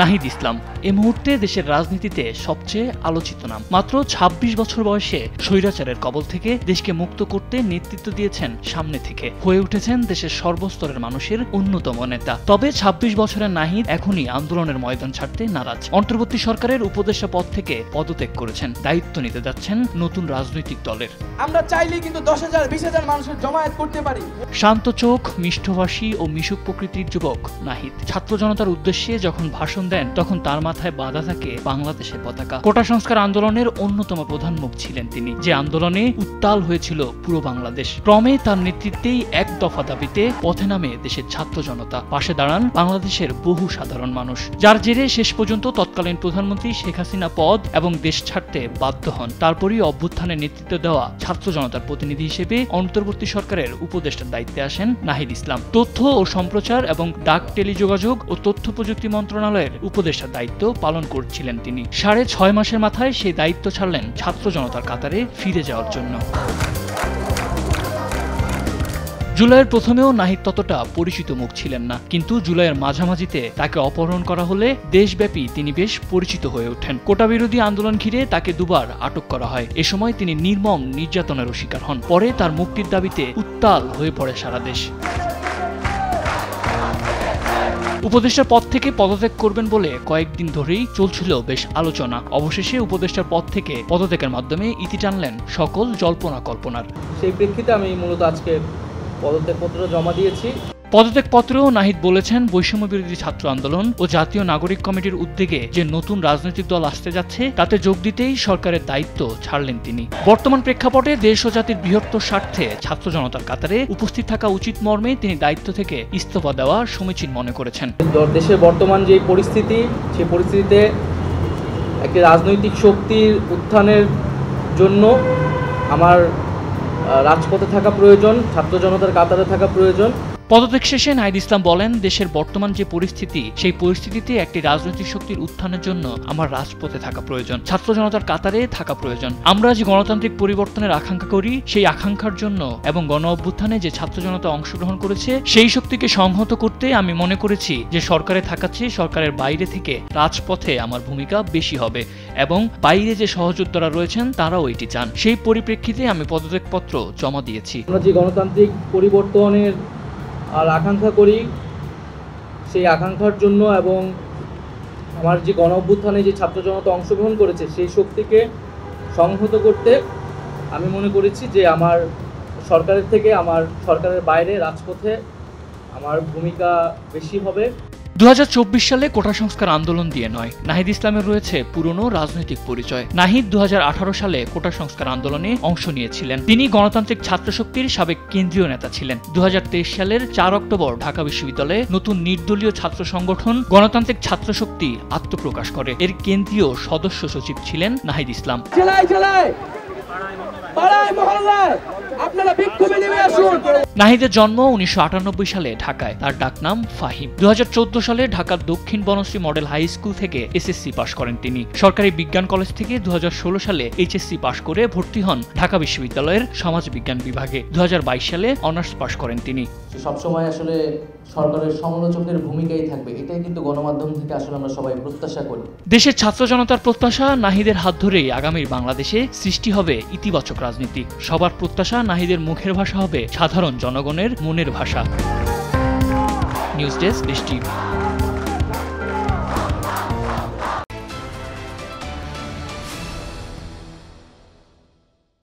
নাহিদ ইসলাম এ মুহূর্তে দেশের রাজনীতিতে সবচেয়ে আলোচিত নাম। মাত্র ২৬ বছর বয়সে স্বৈরাচারের কবল থেকে দেশকে মুক্ত করতে নেতৃত্ব দিয়েছেন সামনে থেকে, হয়ে উঠেছেন দেশের সর্বস্তরের মানুষের অন্যতম নেতা। তবে ২৬ বছরের নাহিদ এখনই আন্দোলনের ময়দান ছাড়তে নারাজ। অন্তর্বর্তী সরকারের উপদেষ্টা পদ থেকে পদত্যাগ করেছেন, দায়িত্ব নিতে যাচ্ছেন নতুন রাজনৈতিক দলের। আমরা চাইলেই কিন্তু ১০,০০০ ২০,০০০ মানুষের জমায়েত করতে পারি। শান্ত চোখ, মিষ্টভাষী ও মিশুক প্রকৃতির যুবক নাহিদ ছাত্র জনতার উদ্দেশ্যে যখন ভাষণ দেন তখন তার মাথায় বাঁধা থাকে বাংলাদেশের পতাকা। কোটা সংস্কার আন্দোলনের অন্যতম প্রধান মুখ ছিলেন তিনি, যে আন্দোলনে উত্তাল হয়েছিল পুরো বাংলাদেশ। ক্রমে তার নেতৃত্বেই এক দফা দাবিতে পথে নামে দেশের ছাত্র জনতা। পাশে দাঁড়ান বাংলাদেশের বহু সাধারণ মানুষ, যার জেরে শেষ পর্যন্ত তৎকালীন প্রধানমন্ত্রী শেখ হাসিনা পদ এবং দেশ ছাড়তে বাধ্য হন। তারপরই অভ্যুত্থানের নেতৃত্ব দেওয়া ছাত্র জনতার প্রতিনিধি হিসেবে অন্তর্বর্তী সরকারের উপদেষ্টার দায়িত্বে আসেন নাহিদ ইসলাম। তথ্য ও সম্প্রচার এবং ডাক টেলিযোগাযোগ ও তথ্য প্রযুক্তি মন্ত্রণালয়ের উপদেষ্টার দায়িত্ব পালন করছিলেন তিনি। ৬.৫ মাসের মাথায় সেই দায়িত্ব ছাড়লেন ছাত্র জনতার কাতারে ফিরে যাওয়ার জন্য। জুলাইয়ের প্রথমেও নাহিদ ততটা পরিচিত মুখ ছিলেন না, কিন্তু জুলাইয়ের মাঝামাঝিতে তাকে অপহরণ করা হলে দেশব্যাপী তিনি বেশ পরিচিত হয়ে ওঠেন। কোটা বিরোধী আন্দোলন ঘিরে তাকে দুবার আটক করা হয়। এ সময় তিনি নির্মম নির্যাতনেরও শিকার হন। পরে তার মুক্তির দাবিতে উত্তাল হয়ে পড়ে সারা দেশ। উপদেষ্টার পদ থেকে পদত্যাগ করবেন বলে কয়েকদিন ধরেই চলছিল বেশ আলোচনা। অবশেষে উপদেষ্টার পদ থেকে পদত্যাগের মাধ্যমে ইতি টানলেন সকল জল্পনা কল্পনার। সেই প্রেক্ষিতে আমি মূলত আজকে পদত্যাগপত্র জমা দিয়েছি। পদত্যাগপত্রেও নাহিদ বলেছেন, বৈষম্য বিরোধী ছাত্র আন্দোলন ও জাতীয় নাগরিক কমিটির উদ্যোগে যে নতুন রাজনৈতিক দল আসতে যাচ্ছে তাতে যোগ দিতেই সরকারের দায়িত্ব ছাড়লেন তিনি। বর্তমান প্রেক্ষাপটে দেশ ও জাতির বৃহত্তর স্বার্থে ছাত্র জনতার কাতারে উপস্থিত থাকা উচিত মর্মে তিনি দায়িত্ব থেকে ইস্তফা দেওয়া সমীচীন মনে করেছেন। দেশের বর্তমান যে পরিস্থিতি, সেই পরিস্থিতিতে একটি রাজনৈতিক শক্তির উত্থানের জন্য আমার রাজপথে থাকা প্রয়োজন, ছাত্র জনতার কাতারে থাকা প্রয়োজন। পদত্যাগ শেষে নাহিদ ইসলাম বলেন, দেশের বর্তমান যে পরিস্থিতি, সেই পরিস্থিতিতে একটি রাজনৈতিক শক্তির উত্থানের জন্য আমার রাজপথে থাকা প্রয়োজন, ছাত্র জনতার কাতারে থাকা প্রয়োজন। আমরা যে গণতান্ত্রিক পরিবর্তনের আকাঙ্ক্ষা করি, সেই আকাঙ্ক্ষার জন্য এবং গণ অভ্যুত্থানে যে ছাত্র জনতা অংশগ্রহণ করেছে, সেই শক্তিকে সংহত করতে আমি মনে করেছি যে সরকারে থাকার চেয়ে সরকারের বাইরে থেকে রাজপথে আমার ভূমিকা বেশি হবে এবং বাইরে যে সহযোদ্ধারা রয়েছেন তারাও এটি চান। সেই পরিপ্রেক্ষিতে আমি পদত্যাগপত্র জমা দিয়েছি। আমরা যে গণতান্ত্রিক পরিবর্তনের আর আকাঙ্ক্ষা করি, সেই আকাঙ্ক্ষার জন্য এবং আমার যে গণ অভ্যুত্থানে যে ছাত্র জনতা অংশগ্রহণ করেছে সেই শক্তিকে সংহত করতে আমি মনে করেছি যে আমার সরকারের থেকে আমার সরকারের বাইরে রাজপথে আমার ভূমিকা বেশি হবে। ২০২৪ সালে কোটা সংস্কার আন্দোলন দিয়ে নয়, নাহিদ ইসলামের রয়েছে পুরনো রাজনৈতিক পরিচয়। নাহিদ ২০১৮ সালে কোটা সংস্কার আন্দোলনে অংশ নিয়েছিলেন। তিনি গণতান্ত্রিক ছাত্র শক্তির সাবেক কেন্দ্রীয় নেতা ছিলেন। ২০২৩ সালের ৪ অক্টোবর ঢাকা বিশ্ববিদ্যালয়ে নতুন নির্দলীয় ছাত্র সংগঠন গণতান্ত্রিক ছাত্র শক্তি আত্মপ্রকাশ করে। এর কেন্দ্রীয় সদস্য সচিব ছিলেন নাহিদ ইসলাম। নাহিদের জন্ম ১৯৯৮ সালে ঢাকায়। তার ডাকনাম ফাহিম। ২০১৪ সালে ঢাকার দক্ষিণ বনশ্রী মডেল হাই স্কুল থেকে এসএসসি পাশ করেন তিনি। সরকারি বিজ্ঞান কলেজ থেকে ২০১৬ সালে এইচএসসি পাশ করে ভর্তি হন ঢাকা বিশ্ববিদ্যালয়ের সমাজ বিজ্ঞান বিভাগে। ২০২২ সালে অনার্স পাশ করেন তিনি। সবসময় আসলে সরকারের সমালোচকের ভূমিকাই থাকবে, এটাই কিন্তু গণমাধ্যম থেকে আসলে আমরা সবাই প্রত্যাশা করি। দেশের ছাত্র জনতার প্রত্যাশা, নাহিদের হাত ধরেই আগামীর বাংলাদেশে সৃষ্টি হবে ইতিবাচক রাজনীতি। সবার প্রত্যাশা, নাহিদের মুখের ভাষা হবে সাধারণ জনগণের মনের ভাষা। নিউজ ডেস্ক, দেশ টিভি।